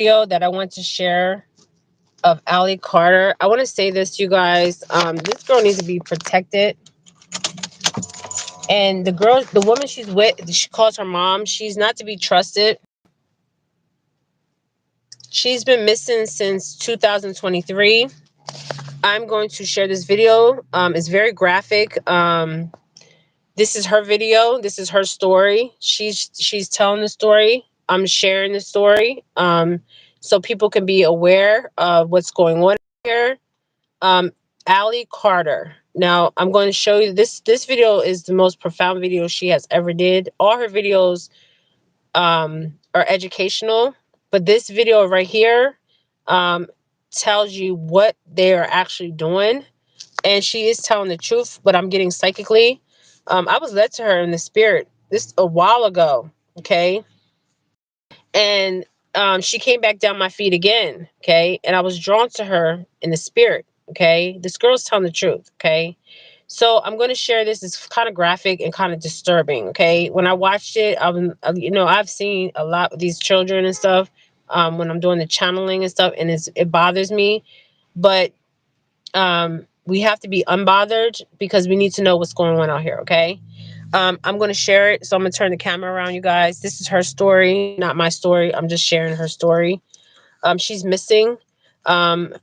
video that I want to share of Allie Carter. I want to say this to you guys. This girl needs to be protected. And the woman she's with, she calls her mom. She's not to be trusted. She's been missing since 2023. I'm going to share this video. It's very graphic. This is her video. This is her story. She's telling the story. I'm sharing the story. So people can be aware of what's going on here. Allie Carter. Now I'm going to show you this. This video is the most profound video she has ever did. All her videos are educational, but this video right here um, tells you what they are actually doing, and she is telling the truth. But I'm getting psychically. I was led to her in the spirit this a while ago. Okay, and she came back down my feet again. Okay, and I was drawn to her in the spirit. Okay, this girl's telling the truth. Okay, so I'm going to share this. It's kind of graphic and kind of disturbing. Okay, when I watched it, I've seen a lot of these children and stuff when I'm doing the channeling and stuff, and it bothers me. But we have to be unbothered because we need to know what's going on out here. Okay. I'm going to share it. So I'm going to turn the camera around, you guys. This is her story, not my story. I'm just sharing her story. She's missing.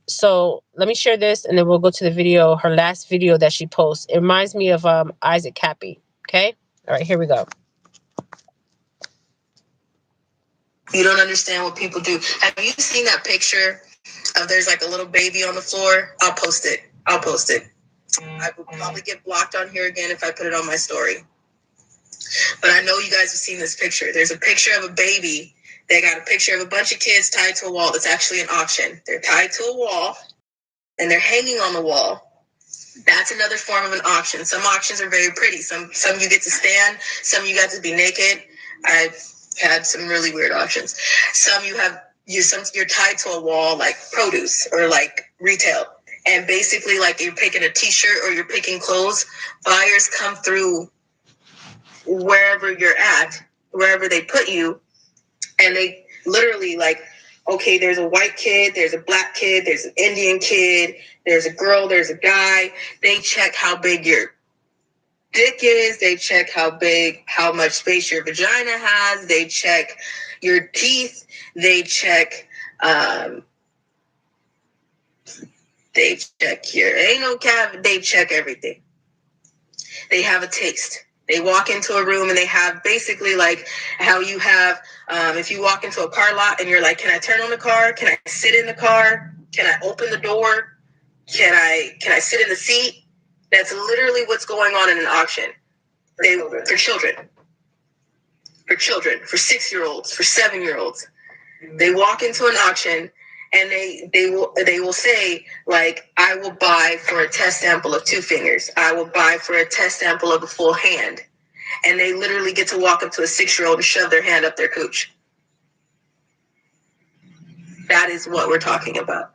So let me share this and then we'll go to the video, her last video that she posts. It reminds me of Isaac Cappy. Okay. All right, here we go. You don't understand what people do. Have you seen that picture of there's like a little baby on the floor? I'll post it. I will probably get blocked on here again if I put it on my story. But I know you guys have seen this picture. There's a picture of a baby. They got a picture of a bunch of kids tied to a wall. That's actually an auction. They're tied to a wall and they're hanging on the wall. That's another form of an auction. Some auctions are very pretty. Some you get to stand. Some you got to be naked. I've had some really weird auctions. Some you're tied to a wall like produce or like retail. And basically like you're picking a t-shirt or you're picking clothes. Buyers come through wherever you're at, wherever they put you, and they literally like, okay, there's a white kid, there's a black kid, there's an Indian kid, there's a girl, there's a guy. They check how big your dick is. They check how much space your vagina has. They check your teeth. They check, your anal cavity. They check everything. They have a taste. They walk into a room and they have basically like how you have, if you walk into a car lot and you're like, can I turn on the car? Can I sit in the car? Can I open the door? Can I sit in the seat? That's literally what's going on in an auction. For children, for 6-year-olds, for 7-year-olds. They walk into an auction and they will say like, I will buy for a test sample of 2 fingers. I will buy for a test sample of a full hand. And they literally get to walk up to a 6-year-old and shove their hand up their cooch. That is what we're talking about.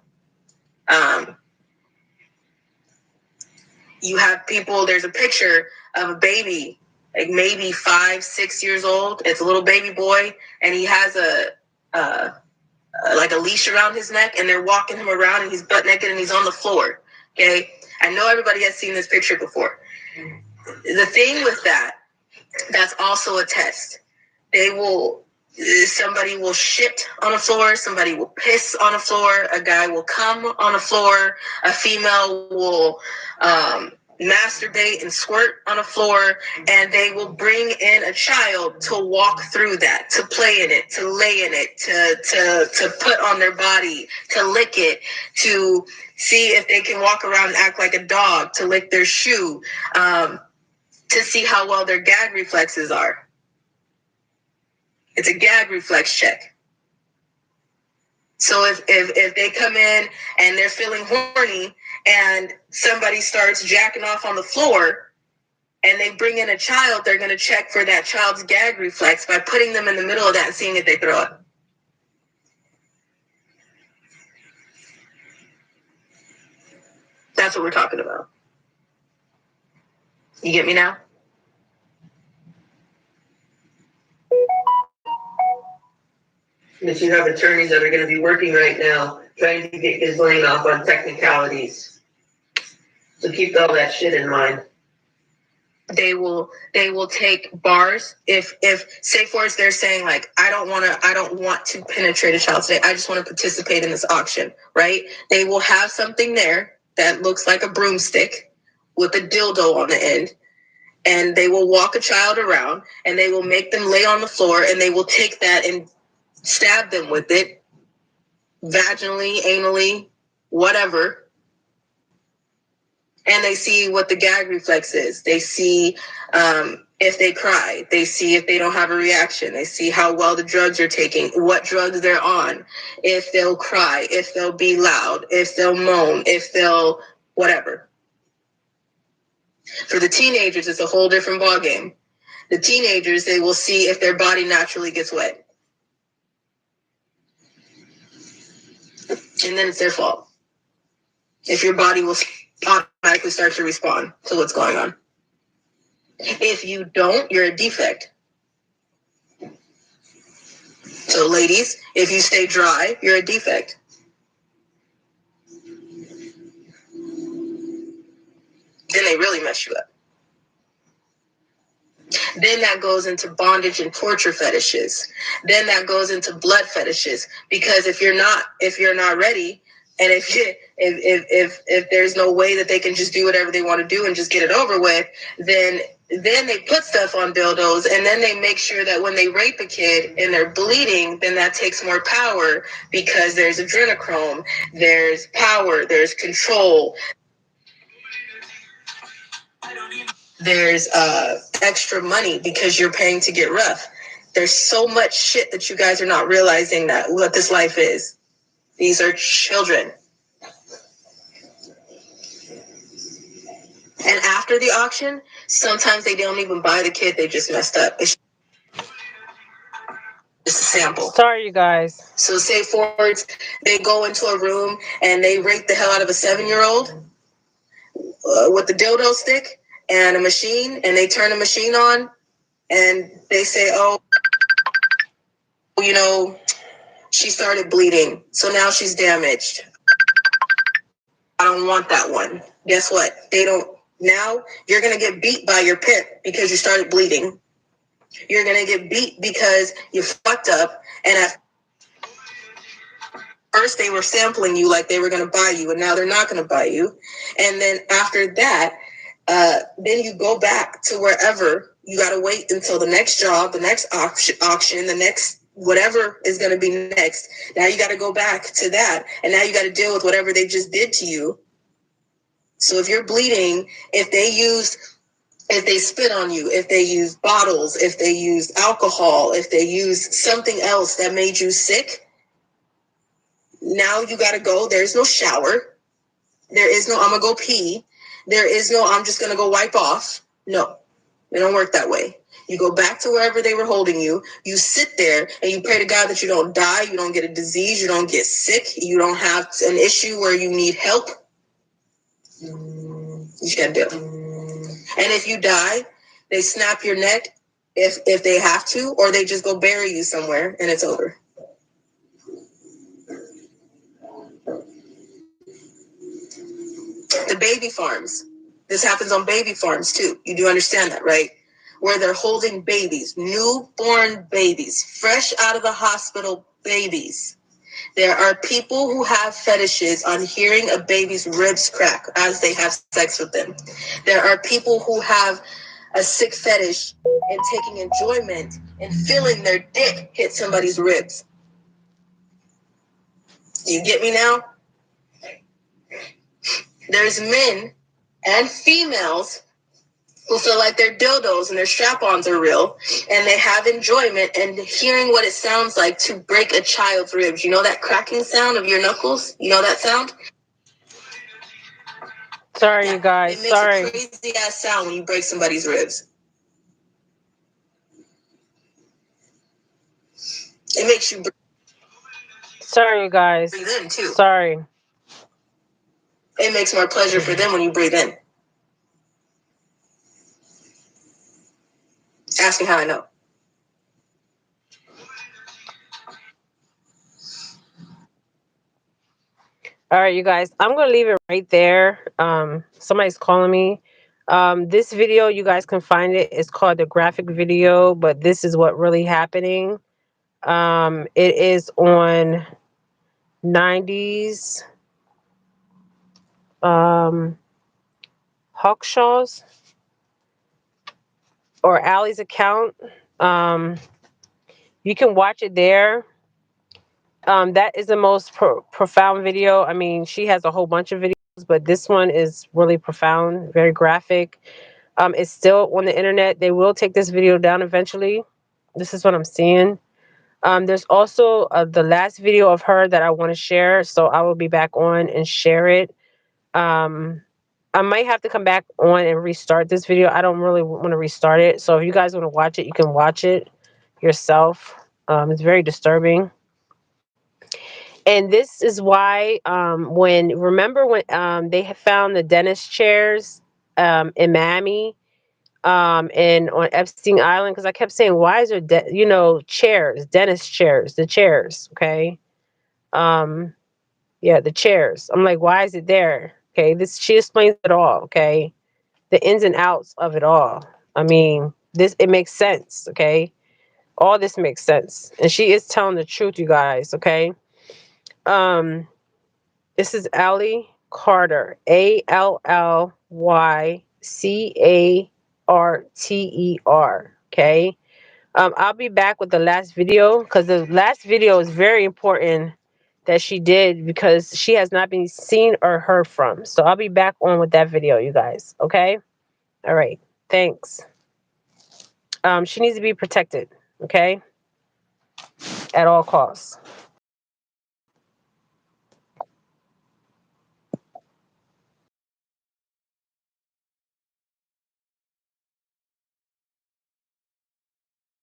You have people, there's a picture of a baby, like maybe 5-6 years old. It's a little baby boy, and he has like a leash around his neck, and they're walking him around, and he's butt naked, and he's on the floor. Okay, I know everybody has seen this picture before. The thing with that's also a test. Somebody will shit on the floor, somebody will piss on the floor, a guy will come on the floor, a female will masturbate and squirt on the floor, and they will bring in a child to walk through that, to play in it, to lay in it, to put on their body, to lick it, to see if they can walk around and act like a dog, to lick their shoe, to see how well their gag reflexes are. It's a gag reflex check. So if they come in and they're feeling horny and somebody starts jacking off on the floor and they bring in a child, they're going to check for that child's gag reflex by putting them in the middle of that and seeing if they throw up. That's what we're talking about. You get me now? because you have attorneys that are going to be working right now trying to get Ghislaine off on technicalities. So keep all that shit in mind. They will take bars if say for instance they're saying like I don't want to penetrate a child today. I just want to participate in this auction, right? They will have something there that looks like a broomstick with a dildo on the end, and they will walk a child around and they will make them lay on the floor and they will take that and stab them with it vaginally, anally, whatever. And they see what the gag reflex is. They see if they cry. They see if they don't have a reaction. They see how well the drugs are taking, what drugs they're on, if they'll cry, if they'll be loud, if they'll moan, if they'll whatever. For the teenagers, it's a whole different ballgame. The teenagers, they will see if their body naturally gets wet. And then it's their fault. If your body will automatically start to respond to what's going on. If you don't, you're a defect. So ladies, if you stay dry, you're a defect. Then they really mess you up. Then that goes into bondage and torture fetishes. Then that goes into blood fetishes. Because if you're not ready, and if there's no way that they can just do whatever they want to do and just get it over with, then they put stuff on dildos, and then they make sure that when they rape a kid and they're bleeding, then that takes more power because there's adrenochrome, there's power, there's control. There's extra money because you're paying to get rough. There's so much shit that you guys are not realizing that what this life is. These are children. And after the auction, sometimes they don't even buy the kid, they just messed up. It's just a sample. Sorry, you guys. So say forwards, they go into a room and they rape the hell out of a 7-year-old with the dildo stick and a machine, and they turn the machine on and they say, oh, you know, she started bleeding, so now she's damaged. I don't want that one. Guess what? They don't. Now you're going to get beat by your pimp because you started bleeding. You're going to get beat because you fucked up. And at first they were sampling you like they were going to buy you, and now they're not going to buy you. And then after that, then you go back to wherever. You got to wait until the next job, the next auction, the next whatever is going to be next. Now you got to go back to that, and now you got to deal with whatever they just did to you. So if you're bleeding, if they spit on you, if they use bottles, if they use alcohol, if they use something else that made you sick, now you got to go. There's no shower. There is no I'm going to go pee. There is no I'm just going to go wipe off. No, it don't work that way. You go back to wherever they were holding you. You sit there and you pray to God that you don't die. You don't get a disease. You don't get sick. You don't have an issue where you need help. You just got to do it. And if you die, they snap your neck if they have to, or they just go bury you somewhere and it's over. The baby farms. This happens on baby farms too. You do understand that, right? Where they're holding babies, newborn babies, fresh out of the hospital babies. There are people who have fetishes on hearing a baby's ribs crack as they have sex with them. There are people who have a sick fetish and taking enjoyment in feeling their dick hit somebody's ribs. Do you get me now? There's men and females who feel like their dildos and their strap-ons are real, and they have enjoyment and hearing what it sounds like to break a child's ribs. You know that cracking sound of your knuckles? You know that sound? Sorry, you guys. It makes Sorry. a crazy-ass sound when you break somebody's ribs. It makes you Sorry, you guys. breathe in, too. Sorry. It makes more pleasure for them when you breathe in. Ask me how I know. All right, you guys, I'm going to leave it right there. Somebody's calling me. This video, you guys can find it. It's called the graphic video, but this is what really happening. It is on 90s Hawkshaw's or Allie's account. You can watch it there. That is the most profound video. I mean, she has a whole bunch of videos, but this one is really profound, very graphic. It's still on the internet. They will take this video down eventually. This is what I'm seeing. There's also the last video of her that I want to share, so I will be back on and share it. I might have to come back on and restart this video. I don't really want to restart it, so if you guys want to watch it, you can watch it yourself. It's very disturbing. And this is why remember when they had found the dentist chairs in Miami and on Epstein Island, because I kept saying, why is there chairs, dentist chairs, the chairs, okay? Yeah, the chairs. I'm like, why is it there? Okay, she explains it all, okay? The ins and outs of it all. I mean, it makes sense, okay? All this makes sense. And she is telling the truth, you guys, okay? This is Allie Carter, ALLYCARTER. Okay. I'll be back with the last video because the last video is very important that she did because she has not been seen or heard from. So I'll be back on with that video, you guys. Okay. All right. Thanks. She needs to be protected. Okay. At all costs.